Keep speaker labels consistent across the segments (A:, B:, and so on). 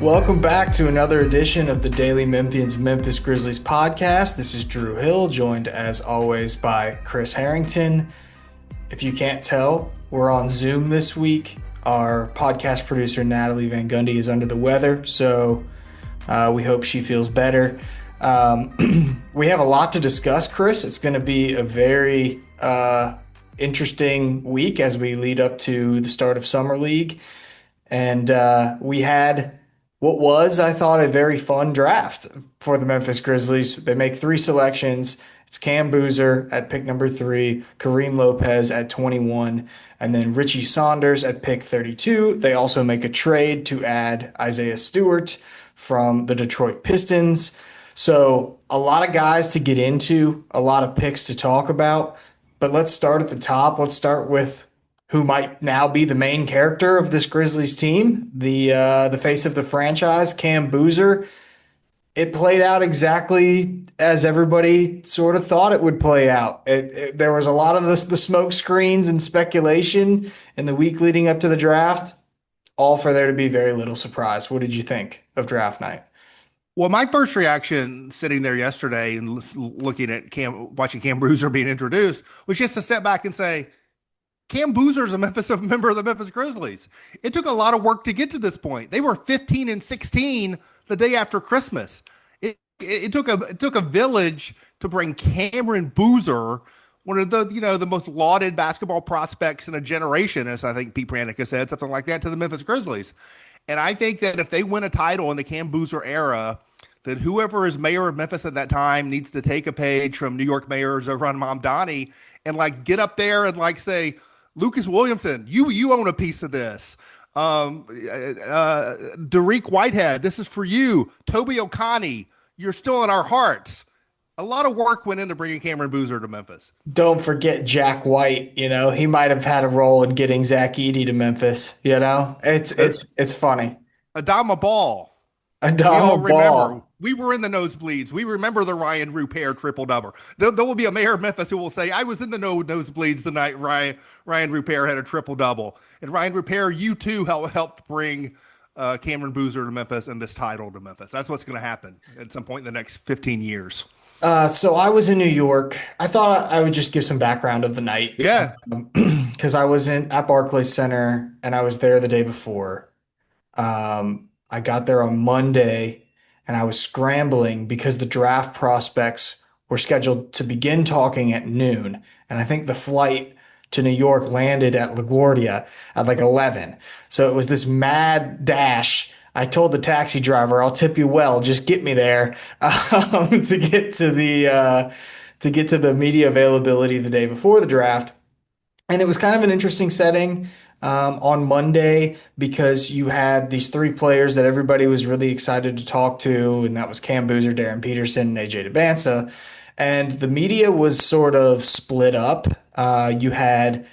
A: Welcome back to another edition of the Daily Memphians Memphis Grizzlies podcast. This is Drew Hill, joined as always by Chris Herrington. If you can't tell, we're on Zoom this week. Our podcast producer, Natalie Van Gundy, is under the weather, so we hope she feels better. We have a lot to discuss, Chris. It's going to be a very interesting week as we lead up to the start of Summer League. And we had what was, I thought, a very fun draft for the Memphis Grizzlies. They make three selections. It's Cam Boozer at pick number 3, Kareem Lopez at 21, and then Richie Saunders at pick 32. They also make a trade to add Isaiah Stewart from the Detroit Pistons. So a lot of guys to get into, a lot of picks to talk about. But let's start at the top. Let's start with who might now be the main character of this Grizzlies team, the face of the franchise, Cam Boozer. It played out exactly as everybody sort of thought it would play out. There was a lot of the smoke screens and speculation in the week leading up to the draft, all for there to be very little surprise. What did you think of draft night?
B: Well, my first reaction sitting there yesterday and looking at watching Cam Boozer being introduced was just to step back and say, Cam Boozer is a member of the Memphis Grizzlies. It took a lot of work to get to this point. They were 15-16 the day after Christmas. It took a village to bring Cameron Boozer, one of the most lauded basketball prospects in a generation, as I think Pete Pranica said, something like that, to the Memphis Grizzlies. And I think that if they win a title in the Cam Boozer era, that whoever is mayor of Memphis at that time needs to take a page from New York Mayor Zohran Mamdani and get up there and say, Lucas Williamson, you own a piece of this. Dariq Whitehead, this is for you. Toby Okani, you're still in our hearts. A lot of work went into bringing Cameron Boozer to Memphis.
A: Don't forget Jack White. He might have had a role in getting Zach Edey to Memphis. It's funny.
B: Adama Ball.
A: Adama Ball.
B: We were in the nosebleeds. We remember the Ryan Rupert triple-double. There will be a mayor of Memphis who will say, I was in the nosebleeds the night Ryan Rupert had a triple-double. And Ryan Rupert, you too helped bring Cameron Boozer to Memphis and this title to Memphis. That's what's going to happen at some point in the next 15 years.
A: So I was in New York. I thought I would just give some background of the night.
B: Yeah.
A: Because I was at Barclays Center and I was there the day before. I got there on Monday and I was scrambling because the draft prospects were scheduled to begin talking at noon. And I think the flight to New York landed at LaGuardia at 11. So it was this mad dash. I told the taxi driver, I'll tip you well, just get me there to get to the media availability the day before the draft. And it was kind of an interesting setting on Monday because you had these three players that everybody was really excited to talk to, and that was Cam Boozer, Darren Peterson, and AJ DeBansa. And the media was sort of split up. You had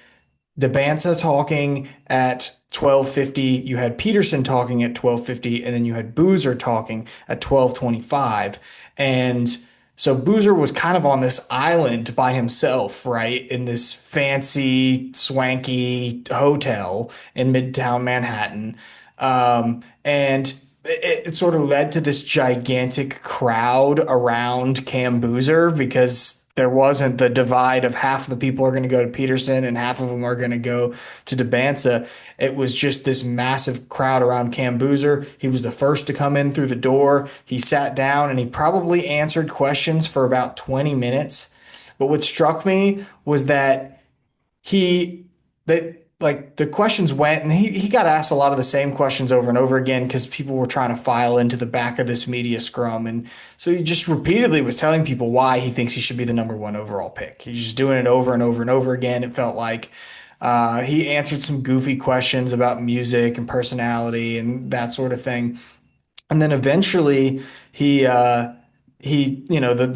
A: DeBansa talking at 12:50, you had Peterson talking at 12:50, and then you had Boozer talking at 12:25. And so Boozer was kind of on this island by himself, right, in this fancy, swanky hotel in Midtown Manhattan. And it sort of led to this gigantic crowd around Cam Boozer because there wasn't the divide of half of the people are going to go to Peterson and half of them are going to go to DeBansa. It was just this massive crowd around Cam Boozer. He was the first to come in through the door. He sat down and he probably answered questions for about 20 minutes. But what struck me was that the questions went and he got asked a lot of the same questions over and over again because people were trying to file into the back of this media scrum. And so he just repeatedly was telling people why he thinks he should be the number 1 overall pick. He's just doing it over and over and over again. It felt like he answered some goofy questions about music and personality and that sort of thing. And then eventually the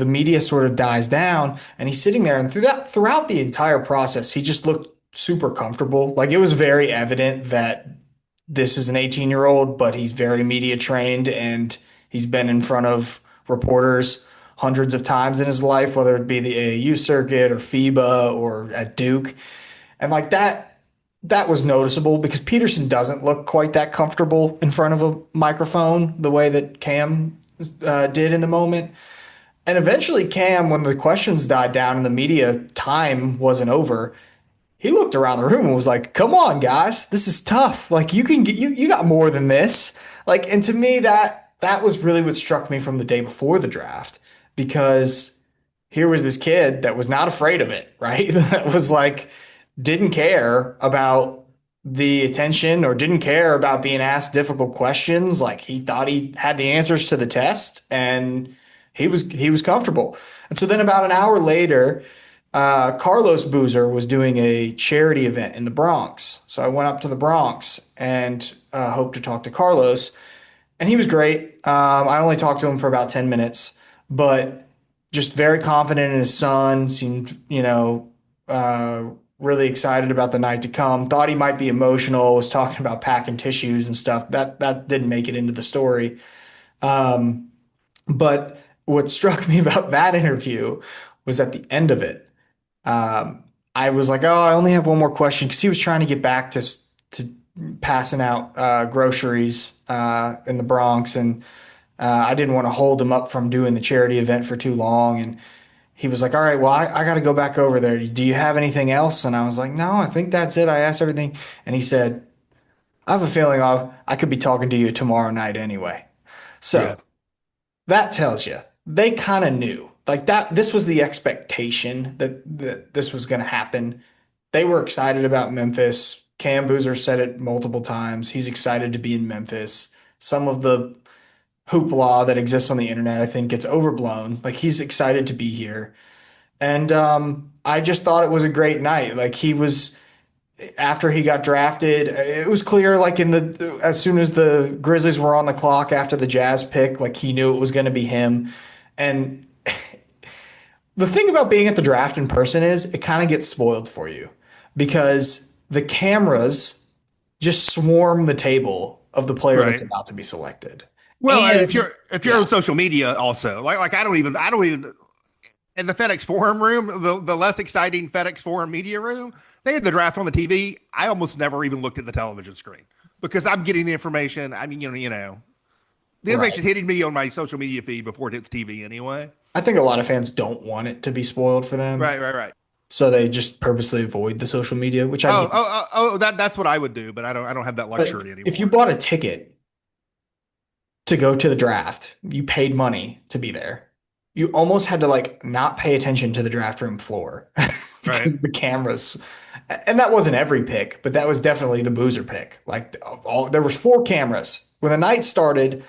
A: media sort of dies down and he's sitting there, and throughout the entire process, he just looked super comfortable. It was very evident that this is an 18-year-old, but he's very media trained and he's been in front of reporters hundreds of times in his life, whether it be the AAU circuit or FIBA or at Duke. And that was noticeable because Peterson doesn't look quite that comfortable in front of a microphone the way that Cam did in the moment. And eventually, Cam, when the questions died down and the media time wasn't over, he looked around the room and was like, "Come on, guys, this is tough. Like you can get you got more than this." Like, and to me, that was really what struck me from the day before the draft because here was this kid that was not afraid of it, right? That was like didn't care about the attention or didn't care about being asked difficult questions. Like he thought he had the answers to the test and he was comfortable. And so then about an hour later, Carlos Boozer was doing a charity event in the Bronx. So I went up to the Bronx and hoped to talk to Carlos. And he was great. I only talked to him for about 10 minutes, but just very confident in his son, seemed, uh, really excited about the night to come. Thought he might be emotional, was talking about packing tissues and stuff. That didn't make it into the story. Um, but what struck me about that interview was at the end of it. I was like, oh, I only have one more question because he was trying to get back to passing out groceries in the Bronx, and I didn't want to hold him up from doing the charity event for too long. And he was like, all right, well, I got to go back over there. Do you have anything else? And I was like, no, I think that's it. I asked everything. And he said, I have a feeling I could be talking to you tomorrow night anyway.
B: Yeah.
A: So that tells you they kind of knew like that this was the expectation that this was going to happen. They were excited about Memphis. Cam Boozer said it multiple times. He's excited to be in Memphis. Some of the hoopla that exists on the internet, I think, gets overblown. Like he's excited to be here. And I just thought it was a great night. Like he was after he got drafted, it was clear like in the as soon as the Grizzlies were on the clock after the Jazz pick, like he knew it was going to be him. And the thing about being at the draft in person is it kind of gets spoiled for you because the cameras just swarm the table of the player that's
B: Right.
A: about to be selected.
B: Well,
A: And
B: if you're
A: yeah,
B: on social media also, like I don't even in the FedEx Forum room, the less exciting FedEx Forum media room, they had the draft on the TV. I almost never even looked at the television screen because I'm getting the information. I mean, the information's
A: right.
B: hitting me on my social media feed before it hits TV anyway.
A: I think a lot of fans don't want it to be spoiled for them,
B: Right, right, right.
A: so they just purposely avoid the social media, which I
B: Oh,
A: get.
B: oh, that's what I would do, but I don't have that
A: But
B: luxury
A: if you
B: anymore.
A: bought a ticket to go to the draft, you paid money to be there. You almost had to like not pay attention to the draft room floor
B: Right,
A: because the cameras, and that wasn't every pick, but that was definitely the Boozer pick. Like there was four cameras. When the night started,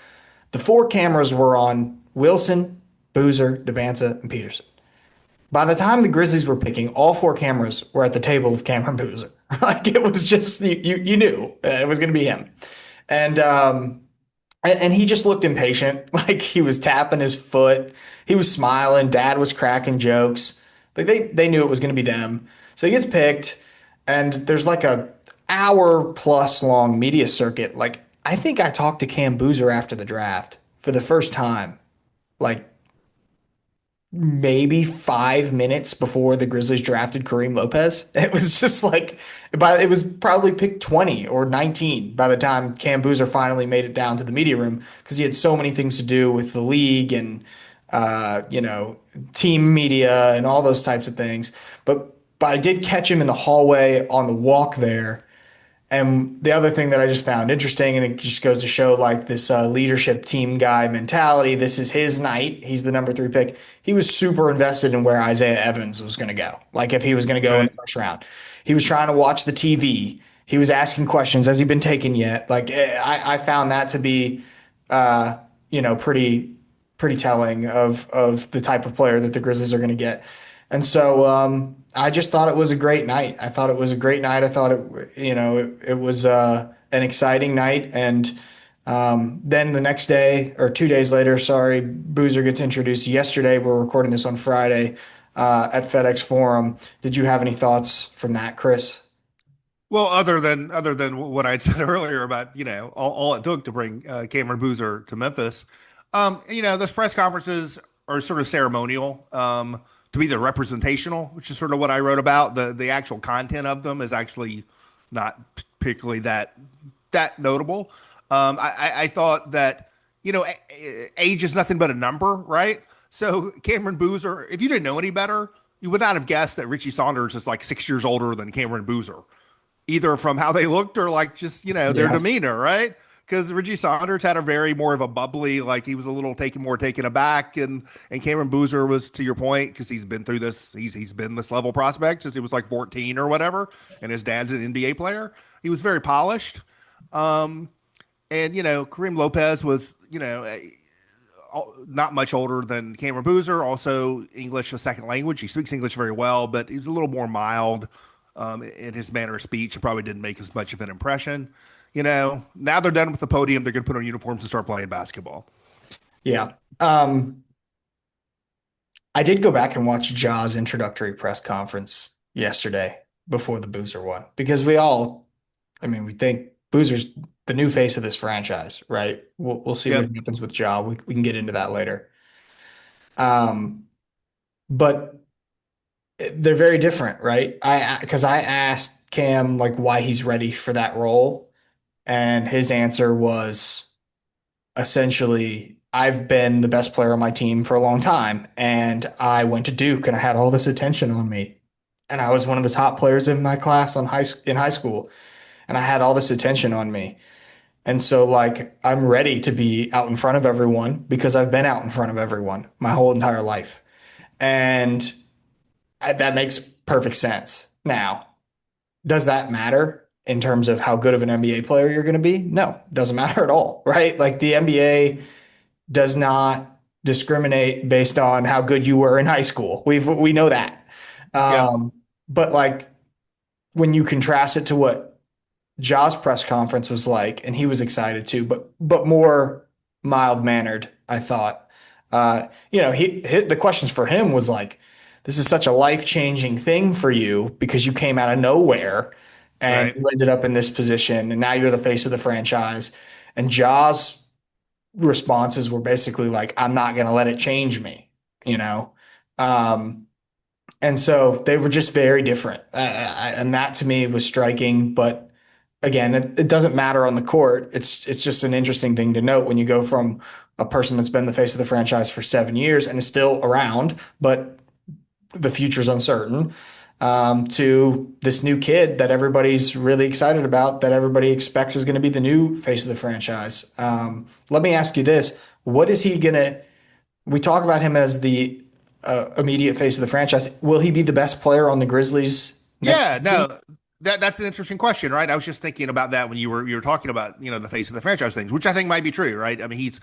A: the four cameras were on Wilson, Boozer, Debanza, and Peterson. By the time the Grizzlies were picking, all four cameras were at the table of Cameron Boozer. Like it was just you knew it was going to be him, and and he just looked impatient. Like he was tapping his foot. He was smiling. Dad was cracking jokes. Like they knew it was going to be them. So he gets picked, and there's like a hour plus long media circuit. Like I think I talked to Cam Boozer after the draft for the first time. Like maybe 5 minutes before the Grizzlies drafted Kareem Lopez. It was just like, it was probably pick 20 or 19 by the time Cam Boozer finally made it down to the media room because he had so many things to do with the league and, team media and all those types of things. But I did catch him in the hallway on the walk there, and the other thing that I just found interesting, and it just goes to show like this leadership team guy mentality. This is his night. He's the number three pick. He was super invested in where Isaiah Evans was going to go. Like if he was going to go in
B: right.
A: the first round, he was trying to watch the TV. He was asking questions. Has he been taken yet? Like I found that to be, uh, pretty telling of the type of player that the Grizzlies are going to get. And so I just thought it was a great night. I thought it was a great night. I thought it was an exciting night. And then the next day or 2 days later, sorry, Boozer gets introduced yesterday. We're recording this on Friday at FedEx Forum. Did you have any thoughts from that, Chris?
B: Well, other than what I'd said earlier about all it took to bring Cameron Boozer to Memphis, those press conferences are sort of ceremonial. To be the representational, which is sort of what I wrote about. The actual content of them is actually not particularly that notable. I thought that age is nothing but a number, right? So Cameron Boozer, if you didn't know any better, you would not have guessed that Richie Saunders is like 6 years older than Cameron Boozer, either from how they looked or like just their
A: Yeah.
B: demeanor, right? Because Richie Saunders had a very more of a bubbly, like he was a little taken aback, and Cameron Boozer was, to your point, because he's been through this, he's been this level prospect since he was like 14 or whatever, and his dad's an NBA player. He was very polished, and Kareem Lopez was not much older than Cameron Boozer. Also, English a second language. He speaks English very well, but he's a little more mild in his manner of speech, and probably didn't make as much of an impression. Now they're done with the podium. They're going to put on uniforms and start playing basketball.
A: Yeah. I did go back and watch Ja's introductory press conference yesterday before the Boozer one because I mean, we think Boozer's the new face of this franchise, right? We'll see what
B: Yep.
A: happens with Ja. We can get into that later. Um, but they're very different, right? Because I asked Cam like why he's ready for that role, and his answer was essentially, I've been the best player on my team for a long time, and I went to Duke and I had all this attention on me. And I was one of the top players in my class in high school, and I had all this attention on me. And so like I'm ready to be out in front of everyone because I've been out in front of everyone my whole entire life. And that makes perfect sense. Now, does that matter in terms of how good of an NBA player you're going to be? No, doesn't matter at all, right? Like the NBA does not discriminate based on how good you were in high school. We know that.
B: Yep.
A: Um, but like when you contrast it to what Ja's press conference was like, and he was excited too, but more mild mannered, I thought. The questions for him was like, "This is such a life changing thing for you because you came out of nowhere and
B: Right.
A: you ended up in this position, and now you're the face of the franchise." And Ja's responses were basically like, I'm not going to let it change me, you know? Um, and so they were just very different. And that to me was striking. But again, it doesn't matter on the court. It's just an interesting thing to note when you go from a person that's been the face of the franchise for 7 years and is still around, but the future's uncertain, to this new kid that everybody's really excited about, that everybody expects is going to be the new face of the franchise. Let me ask you this. What is he going to, we talk about him as the immediate face of the franchise. Will he be the best player on the Grizzlies next
B: Yeah.
A: season?
B: No. That's an interesting question, right? I was just thinking about that when you were talking about the face of the franchise things, which I think might be true, right? I mean, he's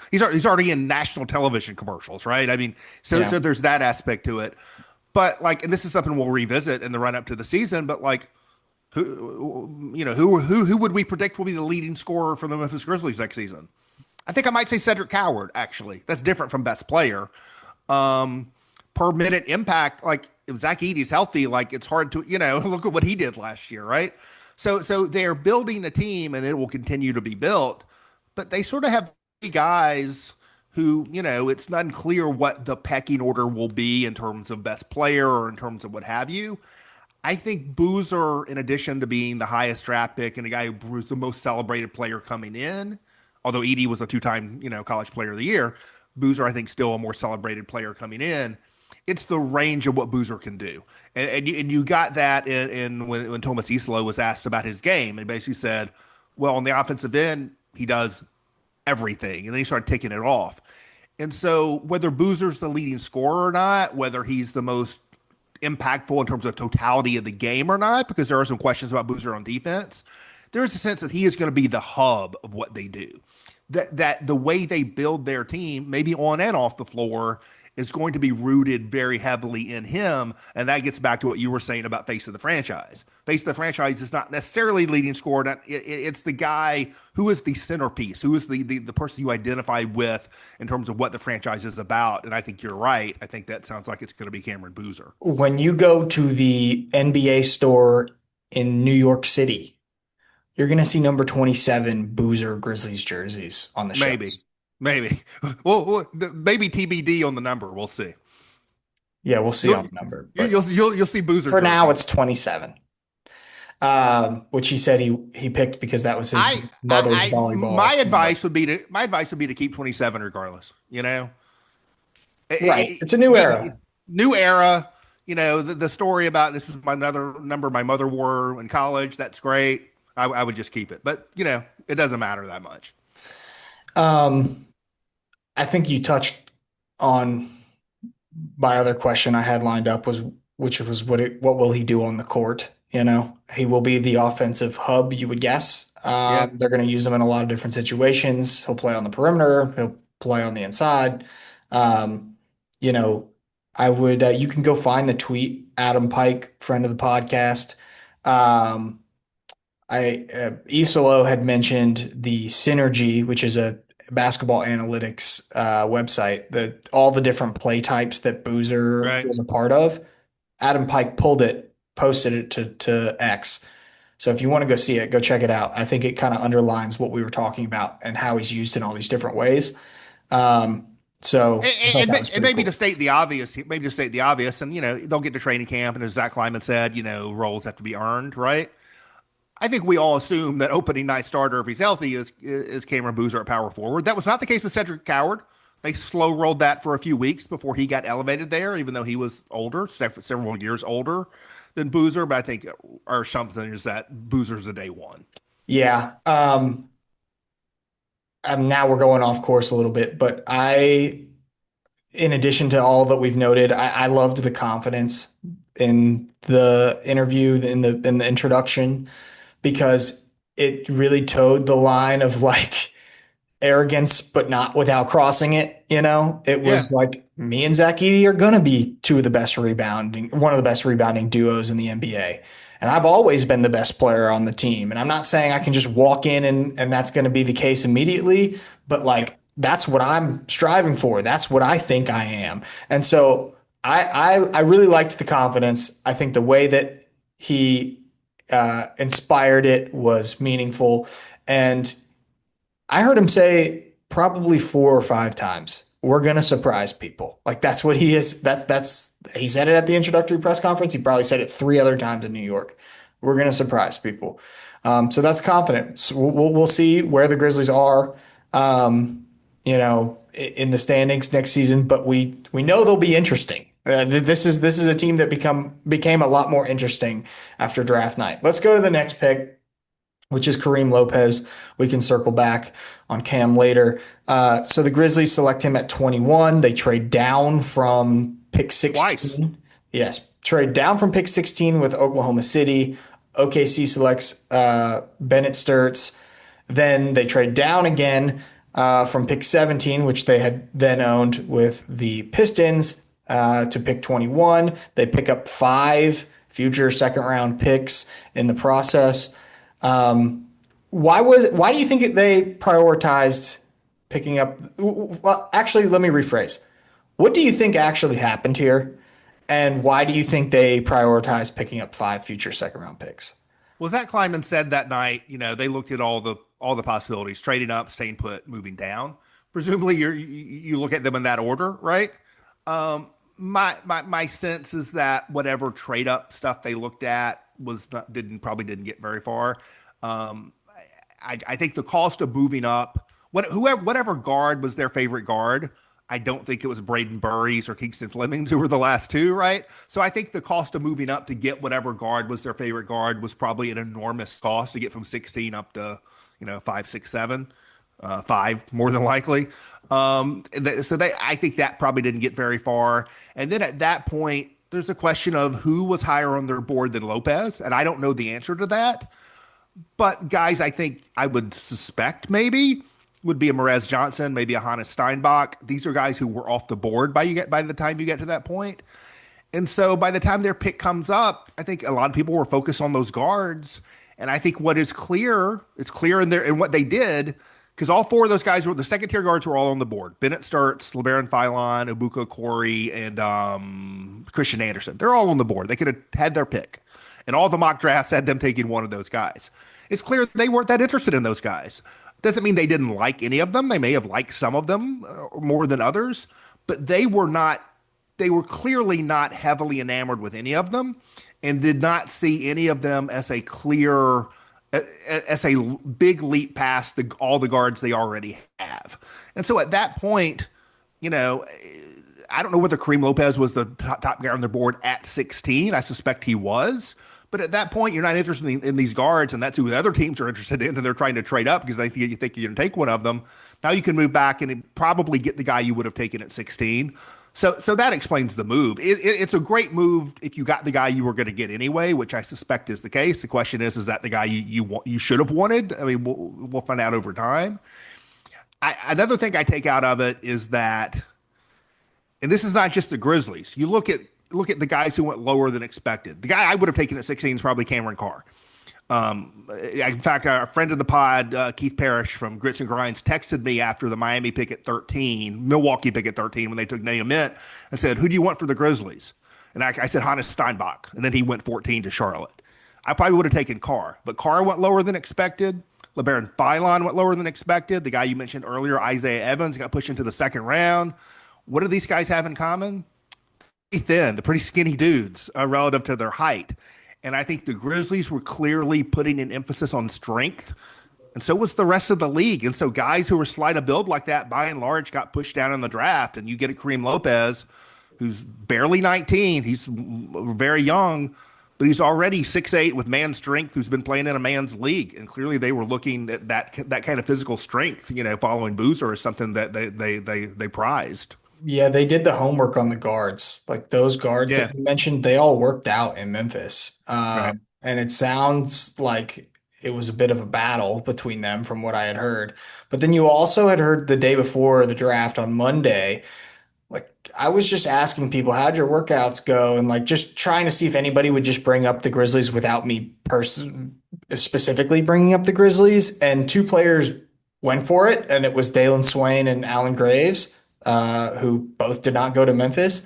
B: already in national television commercials, right? I mean, so
A: Yeah.
B: there's that aspect to it. But like, and this is something we'll revisit in the run up to the season. But like, who would we predict will be the leading scorer for the Memphis Grizzlies next season? I think I might say Cedric Coward. Actually, that's different from best player. Per minute impact, like if Zach Edey's healthy, like it's hard to look at what he did last year, right? So they're building a team, and it will continue to be built. But they sort of have guys who it's not unclear what the pecking order will be in terms of best player or in terms of what have you. I think Boozer, in addition to being the highest draft pick and the guy who was the most celebrated player coming in, although Edey was the two-time, college player of the year, Boozer, I think, still a more celebrated player coming in. It's the range of what Boozer can do. And you got that in when Thomas Islo was asked about his game, and basically said, well, on the offensive end, he does everything. And then he started taking it off. And so whether Boozer's the leading scorer or not, whether he's the most impactful in terms of totality of the game or not, because there are some questions about Boozer on defense, there is a sense that he is going to be the hub of what they do. That the way they build their team, maybe on and off the floor, is going to be rooted very heavily in him. And that gets back to what you were saying about face of the franchise. Face of the franchise is not necessarily leading scorer. It's the guy who is the centerpiece, who is the person you identify with in terms of what the franchise is about. And I think you're right. I think that sounds like it's going to be Cameron Boozer.
A: When you go to the NBA store in New York City, you're going to see number 27 Boozer Grizzlies jerseys on the
B: Maybe,
A: shelves.
B: maybe. Well, maybe TBD on the number. We'll see.
A: Yeah, we'll see
B: You'll
A: on the number, but
B: you'll see Boozer
A: for now
B: jerseys.
A: it's 27. which he said he picked because that was his mother's
B: My
A: volleyball number.
B: advice would be to keep 27 regardless. You know,
A: Right. It's a new era.
B: new era. You know, the story about this is my another number my mother wore in college. That's great. I would just keep it, but you know, it doesn't matter that much.
A: Um, I think you touched on my other question I had lined up was which was what will he do on the court? You know, he will be the offensive hub, you would guess.
B: Yeah.
A: They're going to use him in a lot of different situations. He'll play on the perimeter. He'll play on the inside. Um, you know, I would. You can go find the tweet. Adam Pike, friend of the podcast. Um, Isolo had mentioned the Synergy, which is a basketball analytics website, all the different play types that Boozer
B: Right.
A: was a part of. Adam Pike pulled it, posted it to X. So if you want to go see it, go check it out. I think it kind of underlines what we were talking about and how he's used in all these different ways. Um, so I thought that was
B: And
A: pretty
B: maybe to
A: cool.
B: state the obvious, and you know, they'll get to training camp, and as Zach Kleiman said, you know, roles have to be earned, right? I think we all assume that opening night starter, if he's healthy, is Cameron Boozer at power forward. That was not the case with Cedric Coward. They slow rolled that for a few weeks before he got elevated there, even though he was older, several years older than Boozer. But I think our assumption is that Boozer's a day one.
A: Yeah. Now we're going off course a little bit, but in addition to all that we've noted, I loved the confidence in the interview, in the introduction, because it really towed the line of like arrogance, but not without crossing it. You know, it
B: Yeah,
A: was like me and Zach Edey are going to be one of the best rebounding duos in the NBA. And I've always been the best player on the team. And I'm not saying I can just walk in and that's going to be the case immediately, but
B: yeah.
A: like that's what I'm striving for. That's what I think I am. And so I really liked the confidence. I think the way that he inspired it was meaningful. And I heard him say probably 4 or 5 times, we're going to surprise people. Like that's what he is. He said it at the introductory press conference. He probably said it 3 other times in New York. We're going to surprise people. So that's confidence. We'll see where the Grizzlies are, in the standings next season, but we know they'll be interesting. This is a team that became a lot more interesting after draft night. Let's go to the next pick, which is Kareem Lopez. We can circle back on Cam later. So the Grizzlies select him at 21. They trade down from pick
B: Twice.
A: 16. Yes, trade down from pick 16 with Oklahoma City. OKC selects Bennett Sturts. Then they trade down again from pick 17, which they had then owned with the Pistons, to pick 21. They pick up 5 future second round picks in the process. Why do you think they prioritized picking up? Well, actually, let me rephrase. What do you think actually happened here? And why do you think they prioritized picking up 5 future second round picks?
B: Well, Zach Kleiman said that night, you know, they looked at all the possibilities, trading up, staying put, moving down. Presumably, you look at them in that order, right? My sense is that whatever trade up stuff they looked at was not didn't get very far. Um, I think the cost of moving up, whatever guard was their favorite guard, I don't think it was Braden Burries or Kingston Flemings who were the last two, right? So I think the cost of moving up to get whatever guard was their favorite guard was probably an enormous cost to get from 16 up to, you know, 5, 6, 7, five more than likely. I think that probably didn't get very far. And then at that point, there's a question of who was higher on their board than Lopez, and I don't know the answer to that. But guys, I think I would suspect maybe would be a Merez Johnson, maybe a Hannes Steinbach. These are guys who were off the board by the time you get to that point. And so by the time their pick comes up, I think a lot of people were focused on those guards. And I think what is clear, it's clear in what they did, because all 4 of those guys were the second tier guards were all on the board. Bennett Sturts, LeBaron Philon, Ibuka Corey, and Christian Anderson. They're all on the board. They could have had their pick. And all the mock drafts had them taking one of those guys. It's clear they weren't that interested in those guys. Doesn't mean they didn't like any of them. They may have liked some of them more than others, but they were clearly not heavily enamored with any of them and did not see any of them as a clear, as a big leap past all the guards they already have. And so at that point, you know, I don't know whether Kareem Lopez was the top guy on the board at 16. I suspect he was. But at that point, you're not interested in these guards, and that's who the other teams are interested in, and they're trying to trade up because you think you're going to take one of them. Now you can move back and probably get the guy you would have taken at 16. So that explains the move. It's a great move if you got the guy you were going to get anyway, which I suspect is the case. The question is that the guy you should have wanted? I mean, we'll find out over time. Another thing I take out of it is that, and this is not just the Grizzlies. You look at the guys who went lower than expected. The guy I would have taken at 16 is probably Cameron Carr. In fact, a friend of the pod, Keith Parrish from Grits and Grinds, texted me after the Miami pick at 13, Milwaukee pick at 13, when they took Nahum Mint, and said, "Who do you want for the Grizzlies?" And I said Hannes Steinbach, and then he went 14 to Charlotte. I probably would have taken Carr, but Carr went lower than expected. LeBaron Philon went lower than expected. The guy you mentioned earlier, Isaiah Evans, got pushed into the second round. What do these guys have in common? Pretty thin, the pretty skinny dudes relative to their height. And I think the Grizzlies were clearly putting an emphasis on strength. And so was the rest of the league. And so guys who were slight of build like that, by and large, got pushed down in the draft. And you get a Kareem Lopez, who's barely 19. He's very young, but he's already 6'8" with man strength, who's been playing in a man's league. And clearly they were looking at that kind of physical strength, following Boozer, is something that they prized.
A: Yeah, they did the homework on the guards. Like those guards
B: Yeah.
A: that you mentioned, they all worked out in Memphis.
B: Right.
A: And it sounds like it was a bit of a battle between them from what I had heard. But then you also had heard the day before the draft on Monday, like I was just asking people, how'd your workouts go? And like just trying to see if anybody would just bring up the Grizzlies without me specifically bringing up the Grizzlies. And two players went for it, and it was Dalen Swain and Alan Graves, who both did not go to Memphis.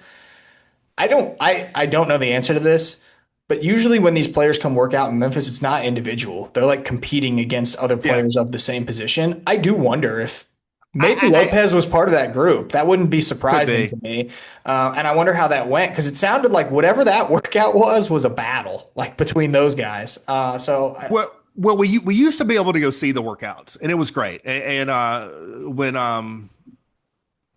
A: I don't know the answer to this, but usually when these players come work out in Memphis, it's not individual. They're like competing against other
B: Yeah.
A: players of the same position. I do wonder if maybe
B: I
A: Lopez was part of that group. That wouldn't be
B: could
A: surprising
B: be.
A: to me. And I wonder how that went because it sounded like whatever that workout was a battle like between those guys.
B: Well, we used to be able to go see the workouts, and it was great.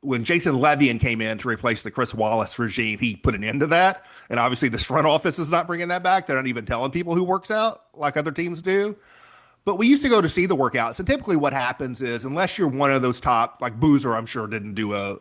B: When Jason Levian came in to replace the Chris Wallace regime, he put an end to that. And obviously, this front office is not bringing that back. They're not even telling people who works out like other teams do. But we used to go to see the workouts, and typically what happens is, unless you're one of those top, like Boozer, I'm sure didn't do a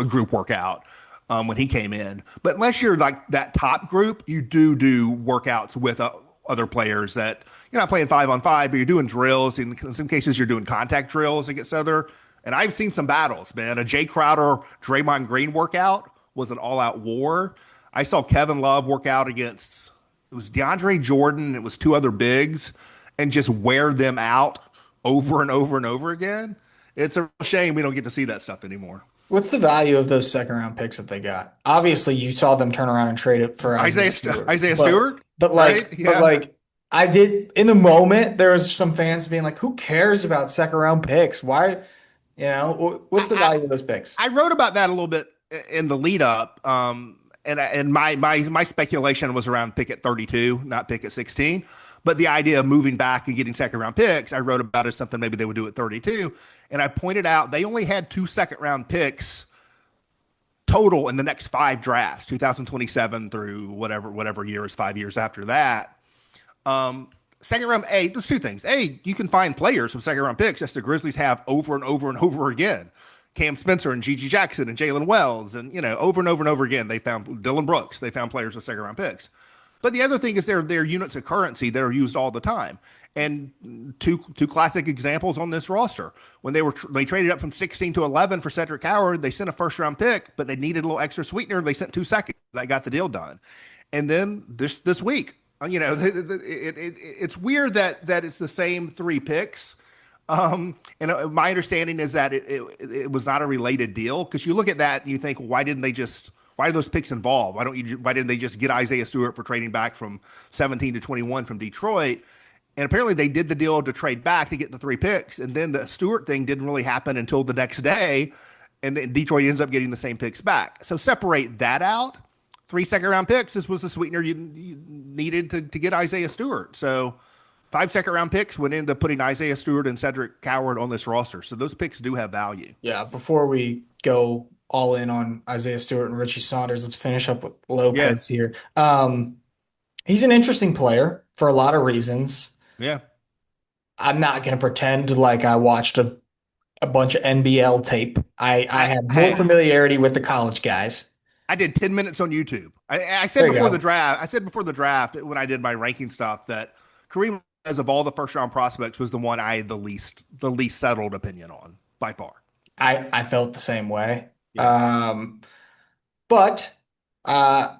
B: group workout when he came in. But unless you're like that top group, you do workouts with other players that you're not playing 5-on-5, but you're doing drills. In some cases, you're doing contact drills against other. And I've seen some battles, man. A Jay Crowder, Draymond Green workout was an all-out war. I saw Kevin Love work out against, it was DeAndre Jordan, it was two other bigs, and just wear them out over and over and over again. It's a shame we don't get to see that stuff anymore.
A: What's the value of those second round picks that they got? Obviously, you saw them turn around and trade it for Isaiah Stewart.
B: Isaiah Stewart,
A: But
B: right?
A: like, but
B: Yeah.
A: like, I did in the moment. There was some fans being like, "Who cares about second round picks? Why? What's the
B: I,
A: value of those picks?"
B: I wrote about that a little bit in the lead up. And my speculation was around pick at 32, not pick at 16. But the idea of moving back and getting second round picks, I wrote about as something maybe they would do at 32. And I pointed out they only had two second round picks total in the next five drafts, 2027 through whatever year is 5 years after that. Second round, there's two things. You can find players with second round picks, as the Grizzlies have over and over and over again. Cam Spencer and Gigi Jackson and Jalen Wells, and over and over and over again, they found Dylan Brooks. They found players with second round picks. But the other thing is they're units of currency that are used all the time. And two classic examples on this roster. When they traded up from 16 to 11 for Cedric Howard, they sent a first round pick, but they needed a little extra sweetener. They sent 2 seconds. That got the deal done. And then this week, it's weird that it's the same 3 picks. And my understanding is that it was not a related deal, because you look at that and you think, why are those picks involved? Why didn't they just get Isaiah Stewart for trading back from 17 to 21 from Detroit? And apparently they did the deal to trade back to get the 3 picks. And then the Stewart thing didn't really happen until the next day. and then Detroit ends up getting the same picks back. So separate that out. 3 second round picks. This was the sweetener you needed to get Isaiah Stewart. So 5 second round picks went into putting Isaiah Stewart and Cedric Coward on this roster. So those picks do have value.
A: Yeah, before we go all in on Isaiah Stewart and Richie Saunders, let's finish up with Lopez
B: Yes.
A: here. He's an interesting player for a lot of reasons.
B: Yeah.
A: I'm not going to pretend like I watched a bunch of NBL tape. I have more
B: Hey,
A: familiarity with the college guys.
B: I did 10 minutes on YouTube. I said
A: There you
B: before the
A: go.
B: draft, I said before the draft when I did my ranking stuff that Kareem, as of all the first round prospects, was the one I had the least settled opinion on by far.
A: I felt the same way.
B: Yeah.
A: But uh,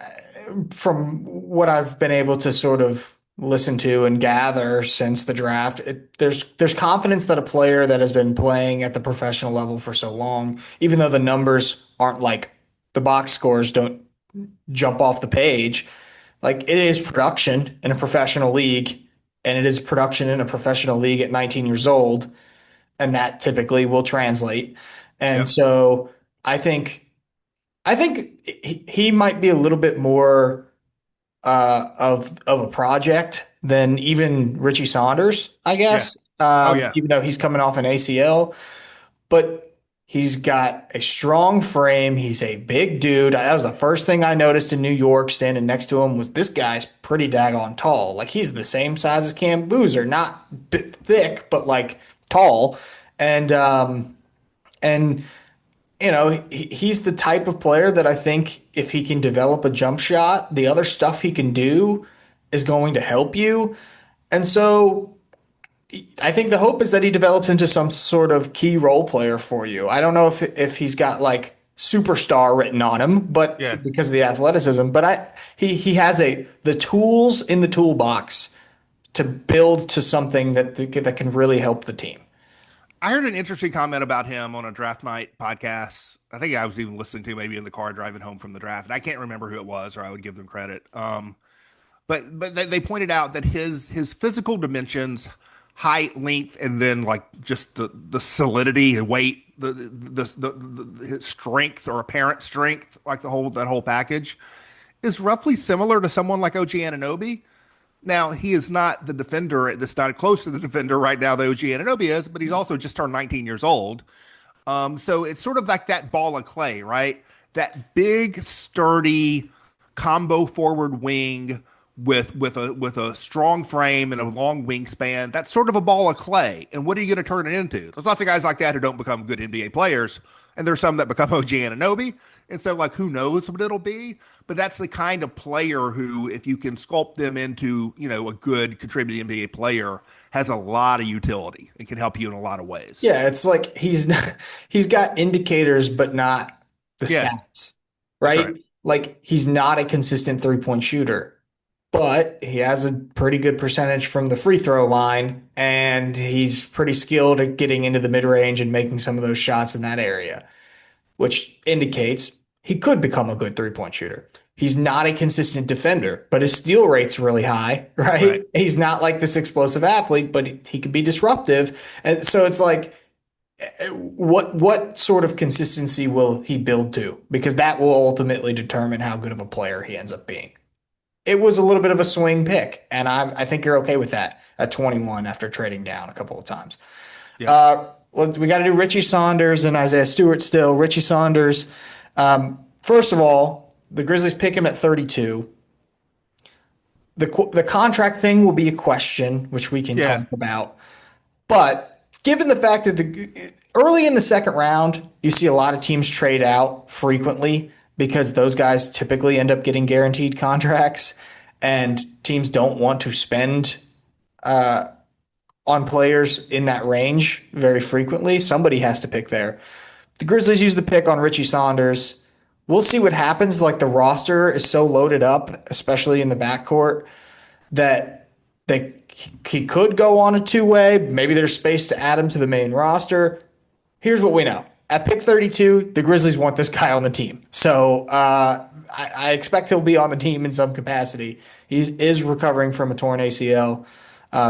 A: from what I've been able to sort of listen to and gather since the draft, there's confidence that a player that has been playing at the professional level for so long, even though the numbers aren't like the box scores don't jump off the page, like it is production in a professional league, and it is production in a professional league at 19 years old, and that typically will translate. And
B: Yep.
A: so I think he might be a little bit more of a project than even Richie Saunders, I
B: Yeah.
A: guess.
B: Oh yeah.
A: Even though he's coming off an ACL, but he's got a strong frame. He's a big dude. That was the first thing I noticed in New York standing next to him was this guy's pretty daggone tall. Like he's the same size as Cam Boozer, not thick, but like tall. And you know, he's the type of player that I think if he can develop a jump shot, the other stuff he can do is going to help you. And so I think the hope is that he develops into some sort of key role player for you. I don't know if he's got like superstar written on him, but
B: Yeah.
A: because of the athleticism, but he has the tools in the toolbox to build to something that can really help the team.
B: I heard an interesting comment about him on a draft night podcast. I think I was even listening to maybe in the car driving home from the draft, and I can't remember who it was, or I would give them credit. But they pointed out that his physical dimensions, height, length, and then like just the solidity and weight, his strength or apparent strength, like that whole package, is roughly similar to someone like OG Anunoby. Now, he is not the defender, that's not close to the defender right now that OG Anunoby is, but he's also just turned 19 years old. So it's sort of like that ball of clay, right? That big, sturdy combo forward wing with a strong frame and a long wingspan. That's sort of a ball of clay. And what are you going to turn it into? There's lots of guys like that who don't become good NBA players, and there's some that become OG Anunoby. And so, like, who knows what it'll be? But that's the kind of player who, if you can sculpt them into, a good contributing NBA player, has a lot of utility and can help you in a lot of ways.
A: Yeah, it's like he's got indicators, but not the
B: Yeah,
A: stats,
B: that's right.
A: right? Like he's not a consistent 3-point shooter, but he has a pretty good percentage from the free throw line, and he's pretty skilled at getting into the mid range and making some of those shots in that area, which indicates he could become a good 3-point shooter. He's not a consistent defender, but his steal rate's really high, right?
B: Right.
A: He's not like this explosive athlete, but he can be disruptive. And so it's like, what sort of consistency will he build to? Because that will ultimately determine how good of a player he ends up being. It was a little bit of a swing pick, and I think you're okay with that at 21 after trading down a couple of times.
B: Yep.
A: We got to do Richie Saunders and Isaiah Stewart still. Richie Saunders, first of all, the Grizzlies pick him at 32. The contract thing will be a question, which we can talk
B: Yeah.
A: about. But given the fact that early in the second round, you see a lot of teams trade out frequently because those guys typically end up getting guaranteed contracts, and teams don't want to spend on players in that range very frequently. Somebody has to pick there. The Grizzlies use the pick on Richie Saunders. We'll see what happens. Like the roster is so loaded up, especially in the backcourt, that they he could go on a two-way. Maybe there's space to add him to the main roster. Here's what we know. At pick 32, the Grizzlies want this guy on the team. So I expect he'll be on the team in some capacity. He is recovering from a torn ACL,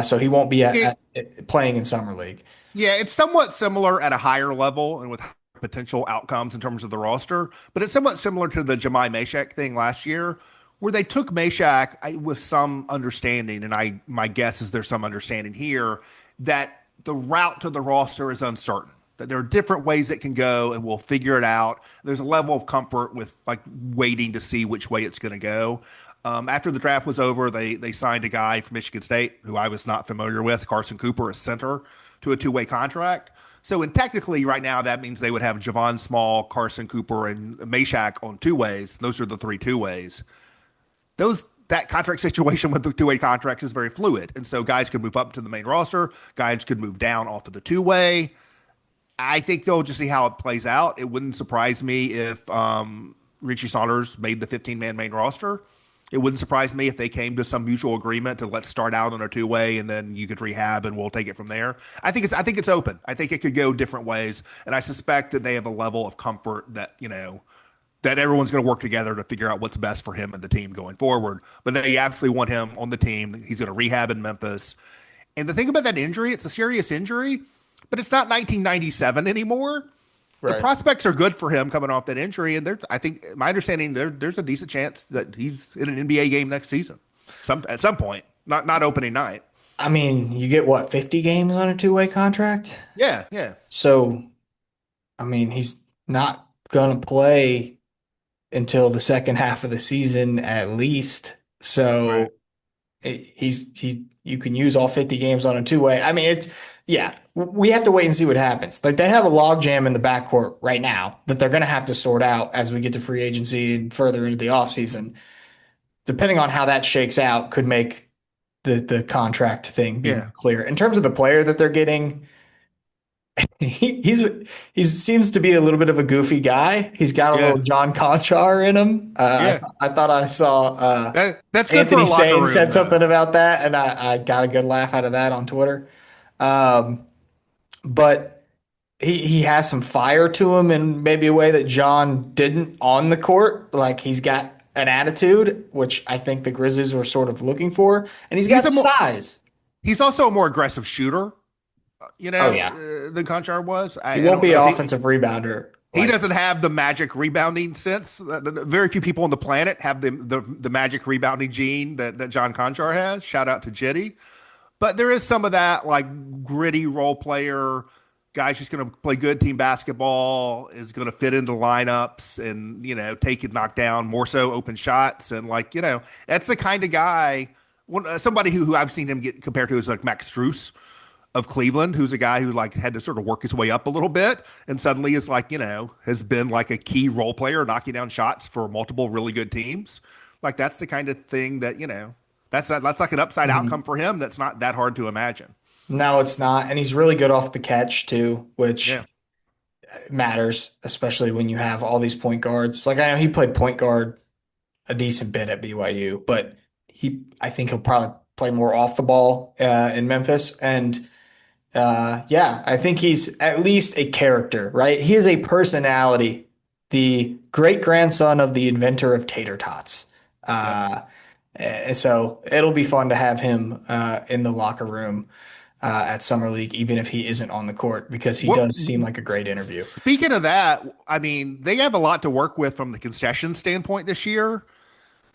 A: so he won't be
B: It,
A: playing in Summer League.
B: yeah, it's somewhat similar at a higher level and with potential outcomes in terms of the roster, but it's somewhat similar to the Jemai Mashak thing last year, where they took Mashak with some understanding, and my guess is there's some understanding here that the route to the roster is uncertain. That there are different ways it can go, and we'll figure it out. There's a level of comfort with like waiting to see which way it's going to go. After the draft was over, they signed a guy from Michigan State who I was not familiar with, Carson Cooper, a center, to a two-way contract. So, and technically, right now, that means they would have Javon Small, Carson Cooper, and Mashak on two ways. Those are the three two ways. That contract situation with the two-way contracts is very fluid, and so guys could move up to the main roster, guys could move down off of the two-way. I think they'll just see how it plays out. It wouldn't surprise me if Richie Saunders made the 15-man main roster. It wouldn't surprise me if they came to some mutual agreement to let's start out on a two-way and then you could rehab and we'll take it from there. I think it's open. I think it could go different ways, and I suspect that they have a level of comfort that that everyone's going to work together to figure out what's best for him and the team going forward. But they absolutely want him on the team. He's going to rehab in Memphis. And the thing about that injury, it's a serious injury, but it's not 1997 anymore. The
A: Right.
B: prospects are good for him coming off that injury, and I think my understanding there's a decent chance that he's in an NBA game next season, at some point, not opening night.
A: I mean, you get what, 50 games on a two-way contract?
B: Yeah, yeah,
A: So, I mean, he's not gonna play until the second half of the season at least.
B: right.
A: So you can use all 50 games on a two-way. I mean, yeah, we have to wait and see what happens. Like they have a logjam in the backcourt right now that they're gonna have to sort out as we get to free agency and further into the offseason. Depending on how that shakes out, could make the contract thing be more
B: Yeah,
A: clear. In terms of the player that they're getting, he seems to be a little bit of a goofy guy. He's got a little
B: yeah,
A: John Conchar in him.
B: yeah.
A: I thought I saw
B: That's good for
A: Anthony
B: a locker
A: Sane
B: room,
A: said
B: though.
A: something about that, and I got a good laugh out of that on Twitter. Um, but he has some fire to him in maybe a way that John didn't on the court. Like he's got an attitude, which I think the Grizzlies were sort of looking for, and he's
B: He's
A: got
B: a more
A: size.
B: he's also a more aggressive shooter,
A: Oh yeah,
B: than Conchar was.
A: he
B: I
A: won't
B: don't
A: be
B: know
A: an
B: if
A: offensive rebounder.
B: he
A: Like
B: doesn't have the magic rebounding sense. Very few people on the planet have the magic rebounding gene that John Conchar has. Shout out to Jetty. But there is some of that like gritty role player. Guy's just going to play good team basketball, is going to fit into lineups and, take it knock down, more so open shots. And that's the kind of guy, somebody who I've seen him get compared to is like Max Strus of Cleveland, who's a guy who like had to sort of work his way up a little bit and suddenly is like, has been like a key role player, knocking down shots for multiple really good teams. Like that's the kind of thing that, that's like an upside outcome
A: mhm.
B: for him. That's not that hard to imagine.
A: No, it's not, and he's really good off the catch too,
B: Yeah.
A: which matters, especially when you have all these point guards. Like I know he played point guard a decent bit at BYU, but I think he'll probably play more off the ball in Memphis. And yeah, I think he's at least a character, right? He is a personality, the great grandson of the inventor of tater tots.
B: Yep.
A: So it'll be fun to have him in the locker room at Summer League, even if he isn't on the court, because he
B: What
A: does seem like a great interview.
B: speaking of that, I mean, they have a lot to work with from the concession standpoint this year.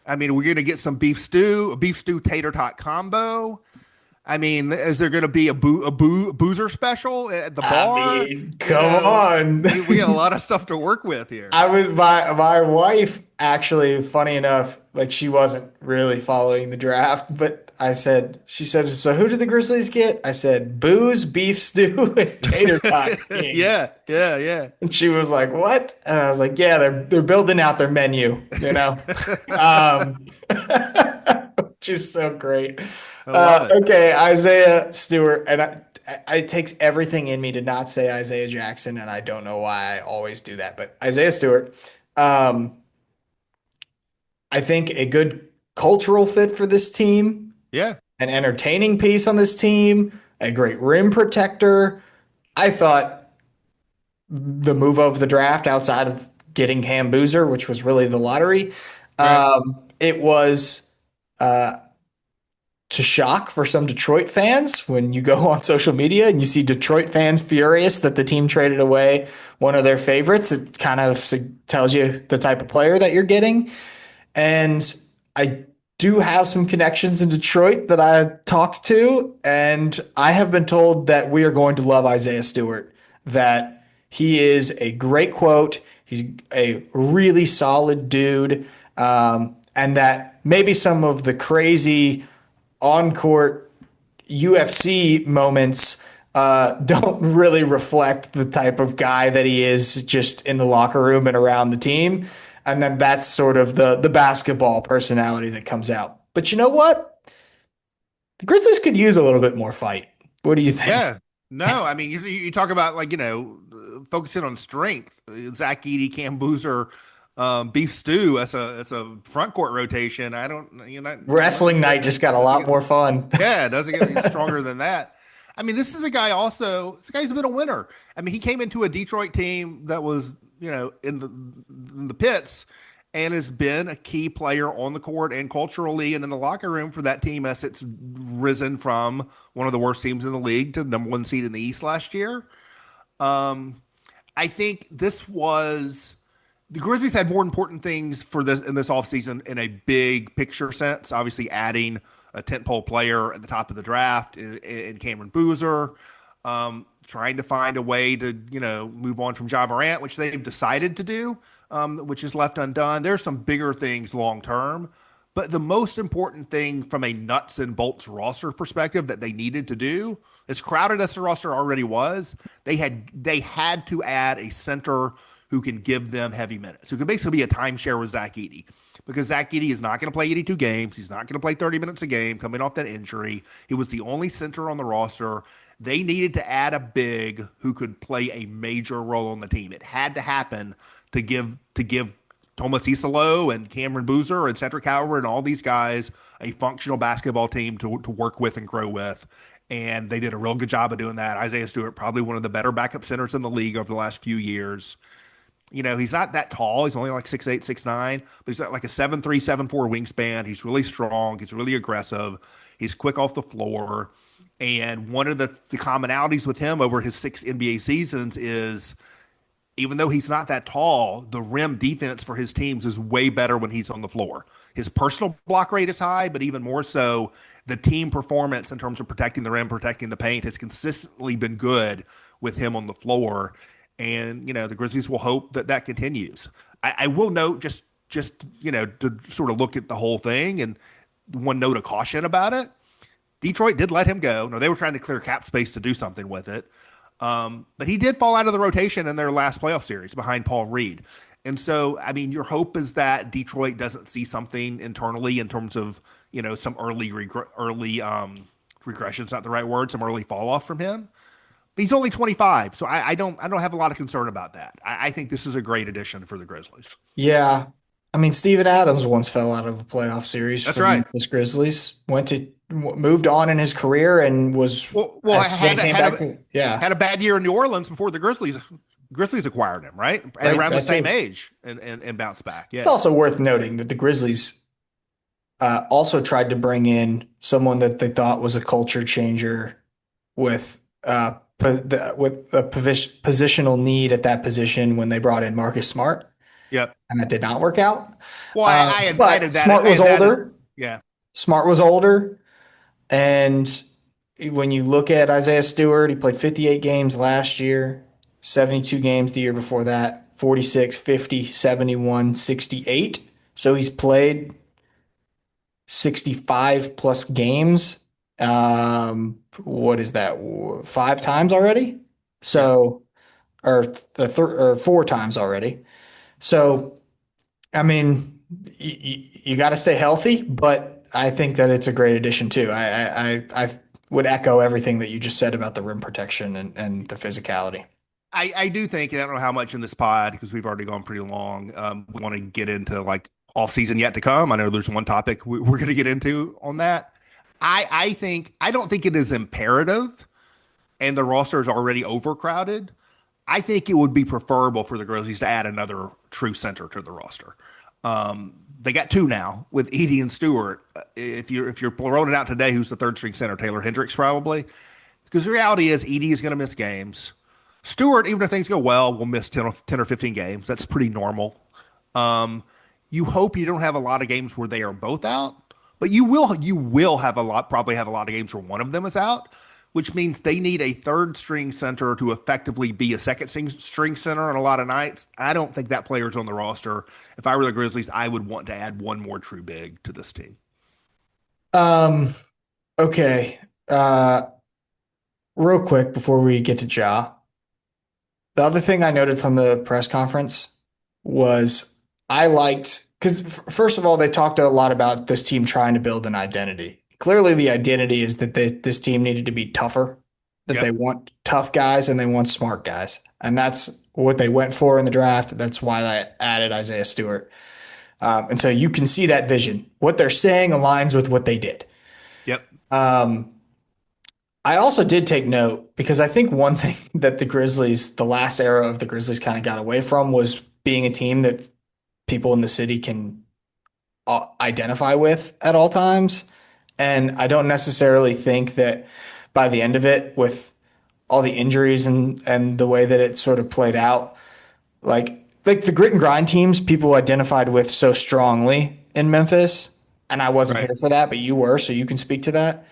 B: I mean, we're going to get some a beef stew tater tot combo. I mean, is there going to be a boozer special at the
A: I
B: bar?
A: mean, come on.
B: We got a lot of stuff to work with here.
A: I was my wife actually, funny enough, like she wasn't really following the draft, but she said, so who did the Grizzlies get? I said, booze, beef stew, and tater tot king.
B: Yeah, yeah, yeah.
A: And she was like, what? And I was like, yeah, they're building out their menu, you know? Um, which is so great.
B: I love it.
A: Okay, Isaiah Stewart, and it takes everything in me to not say Isaiah Jackson, and I don't know why I always do that, but Isaiah Stewart, um, I think a good cultural fit for this team,
B: Yeah,
A: an entertaining piece on this team, a great rim protector. I thought the move of the draft outside of getting Cam Boozer, which was really the lottery,
B: right.
A: it was. Uh, to shock for some Detroit fans when you go on social media and you see Detroit fans furious that the team traded away one of their favorites. It kind of tells you the type of player that you're getting. And I do have some connections in Detroit that I talked to, and I have been told that we are going to love Isaiah Stewart, that he is a great quote. He's a really solid dude, and that maybe some of the crazy on court UFC moments don't really reflect the type of guy that he is just in the locker room and around the team. And then that's sort of the basketball personality that comes out. But you know what? The Grizzlies could use a little bit more fight. What do you think?
B: Yeah. No, I mean, you talk about like, focusing on strength. Zach Edey, Cam Boozer, beef stew as a front court rotation. I don't,
A: Wrestling night just got a
B: doesn't
A: lot
B: get,
A: more fun.
B: yeah, it doesn't get any stronger than that. I mean, this is a guy also, this guy's been a winner. I mean, he came into a Detroit team that was, in the pits and has been a key player on the court and culturally and in the locker room for that team as it's risen from one of the worst teams in the league to number one seed in the East last year. Um, I think this was the Grizzlies had more important things for this in this offseason in a big picture sense. Obviously, adding a tentpole player at the top of the draft in Cameron Boozer, trying to find a way to move on from Ja Morant, which they've decided to do, which is left undone. There's some bigger things long term, but the most important thing from a nuts and bolts roster perspective that they needed to do, as crowded as the roster already was, they had to add a center who can give them heavy minutes, who can basically be a timeshare with Zach Edey. Because Zach Edey is not going to play 82 games. He's not going to play 30 minutes a game coming off that injury. He was the only center on the roster. They needed to add a big who could play a major role on the team. It had to happen to give Thomas Isalo and Cameron Boozer and Cedric Howard and all these guys a functional basketball team to work with and grow with. And they did a real good job of doing that. Isaiah Stewart, probably one of the better backup centers in the league over the last few years. He's not that tall. He's only like 6'8", 6'9", but he's got like a 7'3", 7'4" wingspan. He's really strong. He's really aggressive. He's quick off the floor. And one of the commonalities with him over his 6 NBA seasons is even though he's not that tall, the rim defense for his teams is way better when he's on the floor. His personal block rate is high, but even more so, the team performance in terms of protecting the rim, protecting the paint has consistently been good with him on the floor. And, the Grizzlies will hope that that continues. I will note to sort of look at the whole thing and one note of caution about it. Detroit did let him go. No, they were trying to clear cap space to do something with it. But he did fall out of the rotation in their last playoff series behind Paul Reed. And so, I mean, your hope is that Detroit doesn't see something internally in terms of, some early regression's not the right word, some early fall off from him. But he's only 25, so I don't have a lot of concern about that. I think this is a great addition for the Grizzlies.
A: Yeah. I mean, Steven Adams once fell out of a playoff series
B: That's
A: for the
B: right.
A: Memphis Grizzlies, moved on in his career and was,
B: Well,
A: as then came back to, yeah,
B: had a bad year in New Orleans before the Grizzlies acquired him, right? At
A: right.
B: around the
A: That's
B: same
A: it.
B: age and bounced back.
A: It's
B: Yeah.
A: also worth noting that the Grizzlies also tried to bring in someone that they thought was a culture changer with with a positional need at that position when they brought in Marcus Smart,
B: Yep.
A: and that did not work out.
B: Well, I
A: But
B: added that. I
A: Smart was
B: had that.
A: older.
B: Yeah.
A: Smart was older, and when you look at Isaiah Stewart, he played 58 games last year, 72 games the year before that, 46, 50, 71, 68. So he's played 65 plus games. What is that? 5 times already?
B: Yep.
A: So, or 4 times already. So, I mean, you got to stay healthy, but I think that it's a great addition too. I would echo everything that you just said about the rim protection and the physicality.
B: I do think, and I don't know how much in this pod because we've already gone pretty long. We want to get into like off season yet to come. I know there's one topic we're going to get into on that. I don't think it is imperative, and the roster is already overcrowded. I think it would be preferable for the Grizzlies to add another true center to the roster. They got two now with Edie and Stewart. If you're rolling it out today, who's the third string center? Taylor Hendricks probably. Because the reality is Edie is going to miss games. Stewart, even if things go well, will miss 10 or 15 games. That's pretty normal. Um, you hope you don't have a lot of games where they are both out, but you will have a lot probably have a lot of games where one of them is out, which means they need a third string center to effectively be a second string center on a lot of nights. I don't think that player's on the roster. If I were the Grizzlies, I would want to add one more true big to this team.
A: Um, okay. Real quick before we get to Ja, the other thing I noted from the press conference was I liked because first of all, they talked a lot about this team trying to build an identity. Clearly, the identity is that this team needed to be tougher, that they
B: Yep.
A: want tough guys and they want smart guys. And that's what they went for in the draft. That's why they added Isaiah Stewart. And so you can see that vision. What they're saying aligns with what they did.
B: Yep.
A: Um, I also did take note because I think one thing that the Grizzlies, the last era of the Grizzlies kind of got away from was being a team that people in the city can identify with at all times. And I don't necessarily think that by the end of it, with all the injuries and the way that it sort of played out, like the grit and grind teams, people identified with so strongly in Memphis. And I wasn't
B: Right.
A: here for that, but you were, so you can speak to that.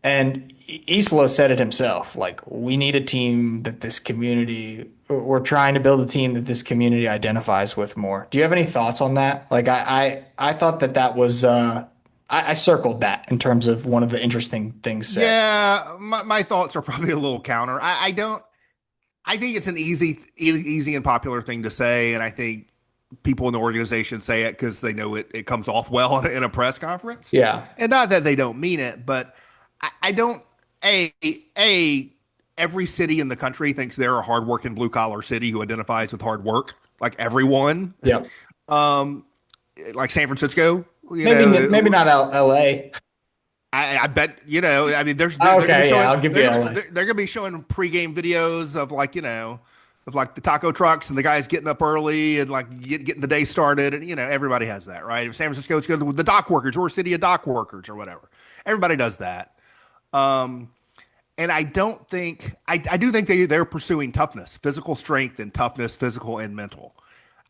A: And Islo said it himself, like we need a team that this community, we're trying to build a team that this community identifies with more. Do you have any thoughts on that? Like I thought that that was, I circled that in terms of one of the interesting things said.
B: Yeah, my thoughts are probably a little counter. I don't. I think it's an easy and popular thing to say, and I think people in the organization say it because they know it comes off well in a press conference,
A: Yeah.
B: and not that they don't mean it, but I don't. A a every city in the country thinks they're a hardworking blue collar city who identifies with hard work, like everyone,
A: Yep.
B: um, like San Francisco.
A: Maybe not LA.
B: I bet I mean they're gonna be
A: Okay, yeah,
B: showing
A: I'll give you LA.
B: they're gonna be showing pregame videos of like of like the taco trucks and the guys getting up early and like getting the day started, and everybody has that, right? If San Francisco, it's good with the dock workers or city of dock workers or whatever. Everybody does that. Um, and I do think they're pursuing toughness, physical strength and toughness, physical and mental.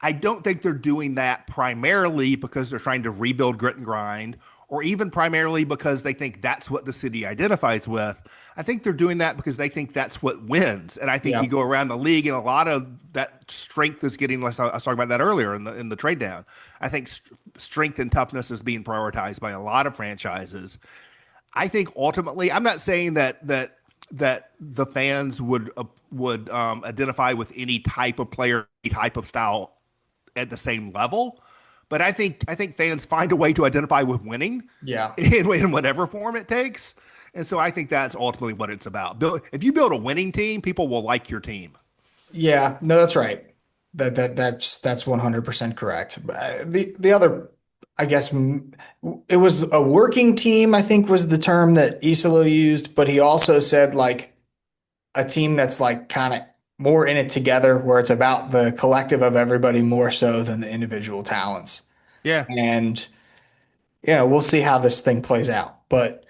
B: I don't think they're doing that primarily because they're trying to rebuild grit and grind, or even primarily because they think that's what the city identifies with. I think they're doing that because they think that's what wins. And I think you
A: Yeah.
B: go around the league, and a lot of that strength is getting. Like I was talking about that earlier in the trade down. I think strength and toughness is being prioritized by a lot of franchises. I think ultimately, I'm not saying that the fans would identify with any type of player, any type of style at the same level. But I think fans find a way to identify with winning
A: Yeah.
B: in whatever form it takes. And so I think that's ultimately what it's about. If you build a winning team, people will like your team.
A: Yeah, no, that's right. That's 100% correct. The other, I guess, it was a working team, I think was the term that Isolo used, but he also said like a team that's like kind of more in it together, where it's about the collective of everybody more so than the individual talents.
B: Yeah.
A: And we'll see how this thing plays out. But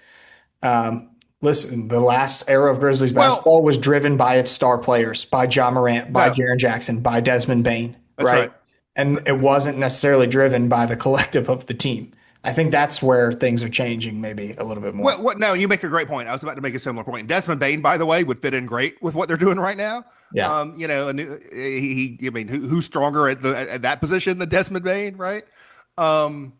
A: listen, the last era of Grizzlies
B: Well,
A: basketball was driven by its star players, by Ja Morant, by
B: no,
A: Jaren Jackson, by Desmond Bain,
B: that's
A: right?
B: right.
A: And it wasn't necessarily driven by the collective of the team. I think that's where things are changing maybe a little bit more.
B: What? No, you make a great point. I was about to make a similar point. Desmond Bain, by the way, would fit in great with what they're doing right now.
A: Yeah.
B: I mean, who's stronger at that position than Desmond Bain, right? Um,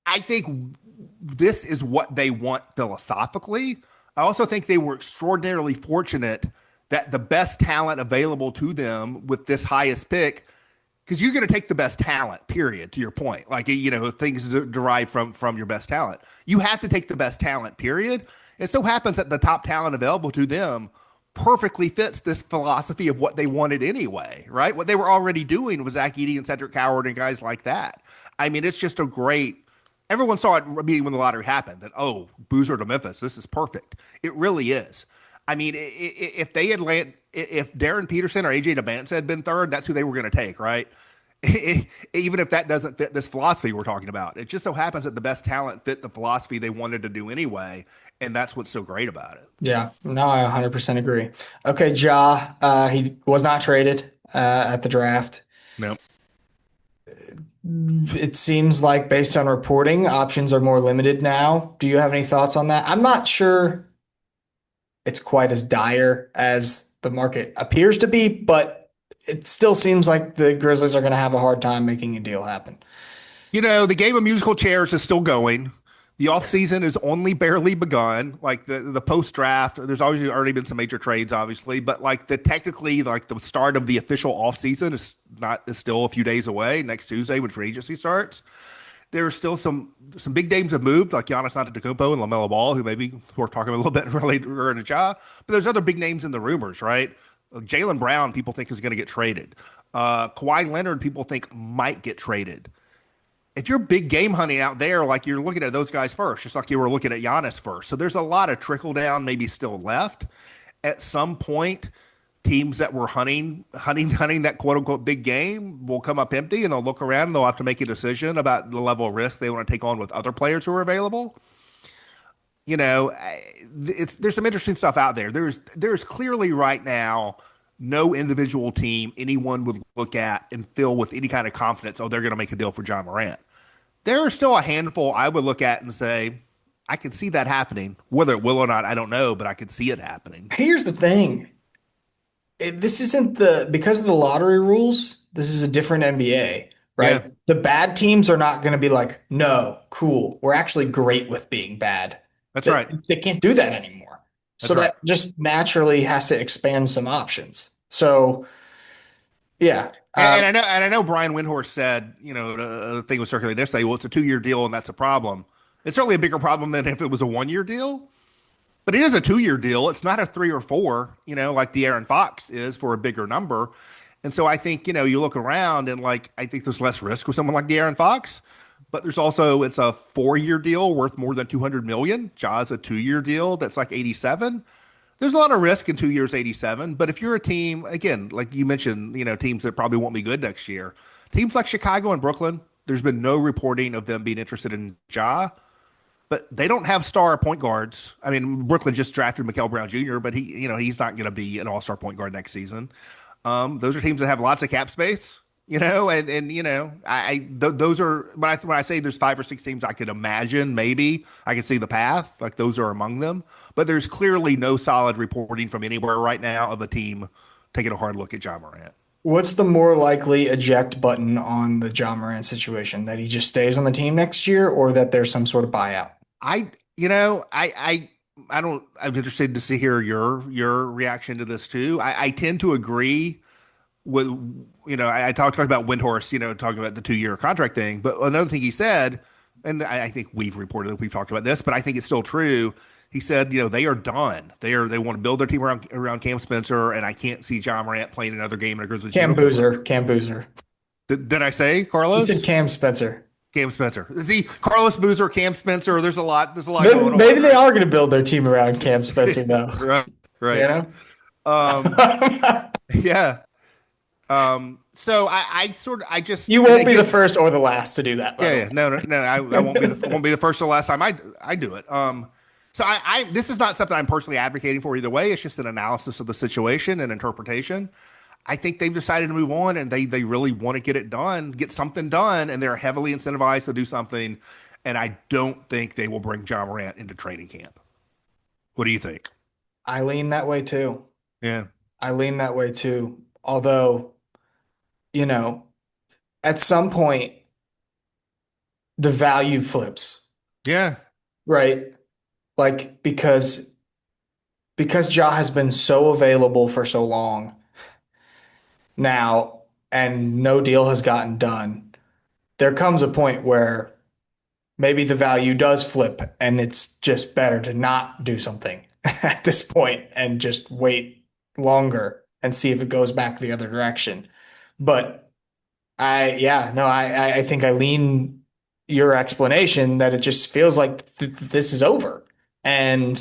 B: I think this is what they want philosophically. I also think they were extraordinarily fortunate that the best talent available to them with this highest pick, because you're going to take the best talent, period, to your point. Like, things derive from your best talent. You have to take the best talent, period. It so happens that the top talent available to them perfectly fits this philosophy of what they wanted anyway, right? What they were already doing was Zach Edey and Cedric Coward and guys like that. I mean, it's just a great. Everyone saw it immediately when the lottery happened that, oh, Boozer to Memphis, this is perfect. It really is. I mean, if they had if Darren Peterson or AJ DeBance had been third, that's who they were going to take, right? even if that doesn't fit this philosophy we're talking about. It just so happens that the best talent fit the philosophy they wanted to do anyway, and that's what's so great about it.
A: Yeah, no, I 100% agree. Okay, Ja, he was not traded at the draft.
B: No.
A: It seems like, based on reporting, options are more limited now. Do you have any thoughts on that? I'm not sure it's quite as dire as the market appears to be, but it still seems like the Grizzlies are going to have a hard time making a deal happen.
B: The game of musical chairs is still going. The offseason is only barely begun. Like the post draft, there's always already been some major trades, obviously, but like the technically like the start of the official offseason is still a few days away. Next Tuesday when free agency starts. There are still some big names have moved, like Giannis Antetokounmpo and LaMelo Ball, who maybe we're talking a little bit later in a job. But there's other big names in the rumors, right? Jaylen Brown, people think is going to get traded. Kawhi Leonard, people think might get traded. If you're big game hunting out there, like you're looking at those guys first, just like you were looking at Giannis first. So there's a lot of trickle down maybe still left. At some point, teams that were hunting that quote unquote big game will come up empty and they'll look around and they'll have to make a decision about the level of risk they want to take on with other players who are available. There's some interesting stuff out there. There's clearly right now no individual team anyone would look at and feel with any kind of confidence, oh, they're going to make a deal for John Morant. There are still a handful I would look at and say, I can see that happening. Whether it will or not, I don't know, but I could see it happening.
A: Here's the thing. This isn't because of the lottery rules, this is a different NBA,
B: Yeah,
A: right? The bad teams are not going to be like, no, cool. We're actually great with being bad.
B: that's
A: They,
B: right.
A: they can't do that anymore. So
B: That's right.
A: that just naturally has to expand some options. So, yeah.
B: And I know Brian Windhorst said, the thing was circulating yesterday, well, it's a 2 year deal and that's a problem. It's certainly a bigger problem than if it was a 1 year deal, but it is a 2 year deal. It's not a 3 or 4, like De'Aaron Fox is for a bigger number. And so I think, you look around and like, I think there's less risk with someone like De'Aaron Fox, but there's also, it's a 4 year deal worth more than 200 million. Ja's a 2 year deal that's like 87. There's a lot of risk in 2 years, 87. But if you're a team, again, like you mentioned, teams that probably won't be good next year, teams like Chicago and Brooklyn, there's been no reporting of them being interested in Ja, but they don't have star point guards. I mean, Brooklyn just drafted Mikael Brown Jr., but he's not going to be an all-star point guard next season. Those are teams that have lots of cap space, those are when I say there's 5 or 6 teams I could imagine maybe I could see the path, like those are among them. But there's clearly no solid reporting from anywhere right now of a team taking a hard look at John Morant.
A: What's the more likely eject button on the John Morant situation? That he just stays on the team next year or that there's some sort of buyout?
B: I you know I don't I'm interested to see hear your reaction to this too. I tend to agree with I talked about Windhorst, talking about the 2 year contract thing, but another thing he said, and I think we've talked about this, but I think it's still true. He said, they are done. They want to build their team around Cam Spencer, and I can't see John Morant playing another game in a Grizzlies
A: Cam
B: uniform.
A: Boozer, Cam Boozer.
B: Did I say
A: You said
B: Carlos?
A: Cam Spencer.
B: Cam Spencer. See, Carlos Boozer, Cam Spencer. There's a lot. There's a lot
A: Maybe,
B: going on,
A: maybe they
B: right?
A: are going to build their team around Cam Spencer, though.
B: Right.
A: You
B: Right.
A: know?
B: Um. Yeah. So I sort of I just
A: You
B: and
A: won't
B: it
A: be the
B: just
A: first or the last to do that, by
B: yeah,
A: the
B: yeah. No, no, no. I won't be the first or last time I do it. So I this is not something I'm personally advocating for either way. It's just an analysis of the situation and interpretation. I think they've decided to move on and they really want to get it done, get something done, and they're heavily incentivized to do something. And I don't think they will bring John Morant into training camp. What do you think?
A: I lean that way too.
B: Yeah.
A: I lean that way too. Although, you know, at some point, the value flips,
B: Yeah.
A: right? Like because Ja has been so available for so long now and no deal has gotten done, there comes a point where maybe the value does flip and it's just better to not do something at this point and just wait longer and see if it goes back the other direction. But yeah, no, I think I lean your explanation that it just feels like th this is over. And,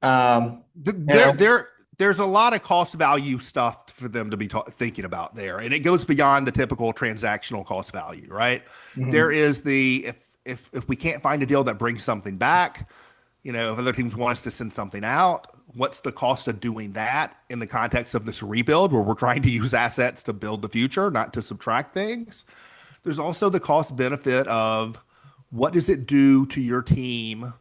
A: you
B: There
A: know,
B: there there's a lot of cost value stuff for them to be thinking about there, and it goes beyond the typical transactional cost value, right? There
A: Mhm.
B: is the if we can't find a deal that brings something back, if other teams want us to send something out, what's the cost of doing that in the context of this rebuild where we're trying to use assets to build the future, not to subtract things? There's also the cost benefit of what does it do to your team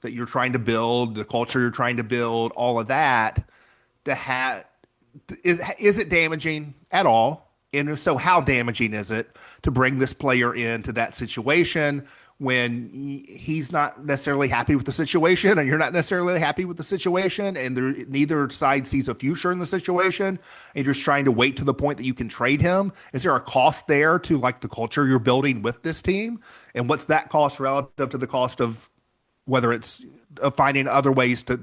B: that you're trying to build, the culture you're trying to build, all of that. To have is it damaging at all? And if so, how damaging is it to bring this player into that situation when he's not necessarily happy with the situation and you're not necessarily happy with the situation and neither side sees a future in the situation and you're just trying to wait to the point that you can trade him? Is there a cost there to like the culture you're building with this team? And what's that cost relative to the cost of whether it's finding other ways to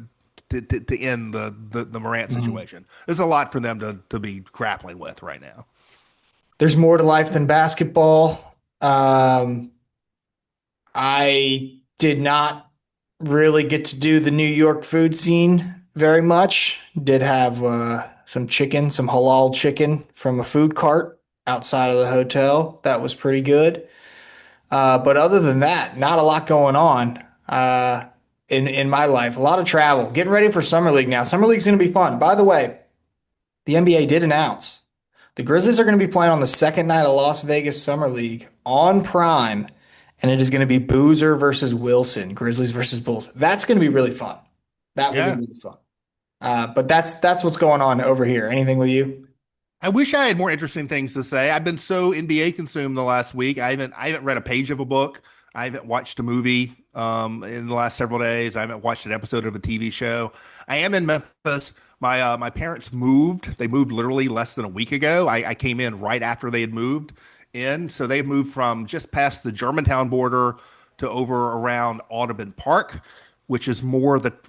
B: end the Morant
A: Mhm.
B: situation? There's a lot for them to be grappling with right now.
A: There's more to life than basketball. Um, I did not really get to do the New York food scene very much. Did have some chicken, some halal chicken from a food cart outside of the hotel. That was pretty good. But other than that, not a lot going on in my life. A lot of travel. Getting ready for Summer League now. Summer League's going to be fun. By the way, the NBA did announce the Grizzlies are going to be playing on the second night of Las Vegas Summer League on Prime, and it is going to be Boozer versus Wilson, Grizzlies versus Bulls. That's going to be really fun. That will be
B: Yeah.
A: really fun. But that's what's going on over here. Anything with you?
B: I wish I had more interesting things to say. I've been so NBA consumed the last week. I haven't read a page of a book. I haven't watched a movie in the last several days. I haven't watched an episode of a TV show. I am in Memphis. My parents moved. They moved literally less than a week ago. I came in right after they had moved in. So they moved from just past the Germantown border to over around Audubon Park, which is more like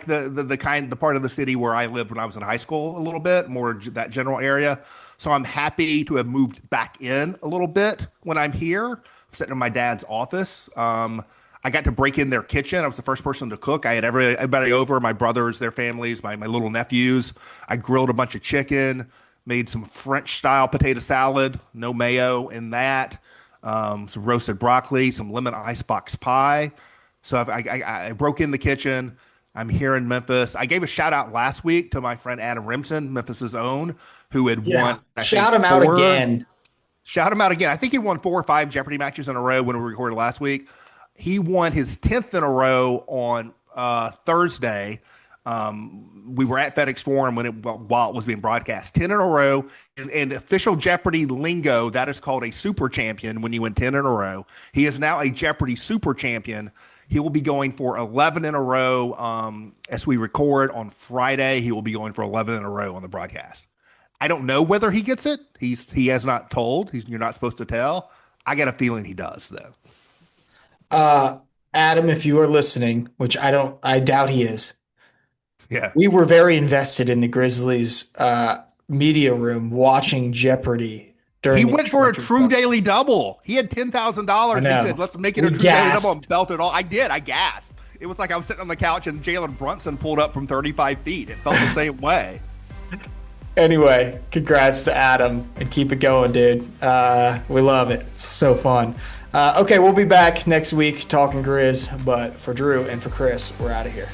B: the part of the city where I lived when I was in high school a little bit, more that general area. So I'm happy to have moved back in a little bit when I'm here. I'm sitting in my dad's office. I got to break in their kitchen. I was the first person to cook. I had everybody over, my brothers, their families, my little nephews. I grilled a bunch of chicken, made some French style potato salad, no mayo in that, some roasted broccoli, some lemon icebox pie. So I broke in the kitchen. I'm here in Memphis. I gave a shout out last week to my friend Adam Remsen, Memphis's own, who had
A: Yeah.
B: won, I think,
A: Shout him out
B: four.
A: again.
B: Shout him out again. I think he won 4 or 5 Jeopardy matches in a row when we recorded last week. He won his 10th in a row on Thursday. We were at FedEx Forum while it was being broadcast. 10 in a row. And official Jeopardy lingo, that is called a super champion when you win 10 in a row. He is now a Jeopardy super champion. He will be going for 11 in a row as we record on Friday. He will be going for 11 in a row on the broadcast. I don't know whether he gets it. He has not told. You're not supposed to tell. I got a feeling he does though.
A: Uh, Adam, if you are listening, which I doubt he is,
B: Yeah.
A: we were very invested in the Grizzlies media room watching Jeopardy
B: He
A: during the
B: went for a
A: introduction
B: true
A: stuff.
B: daily double. He had
A: I
B: $10,000. He said,
A: know.
B: "Let's make it a
A: We
B: true daily double,"
A: gasped.
B: and belt it all. I did. I gasped. It was like I was sitting on the couch and Jalen Brunson pulled up from 35 feet. It felt the same way.
A: Anyway, congrats to Adam and keep it going, dude. We love it. It's so fun. Okay, we'll be back next week talking Grizz, but for Drew and for Chris, we're out of here.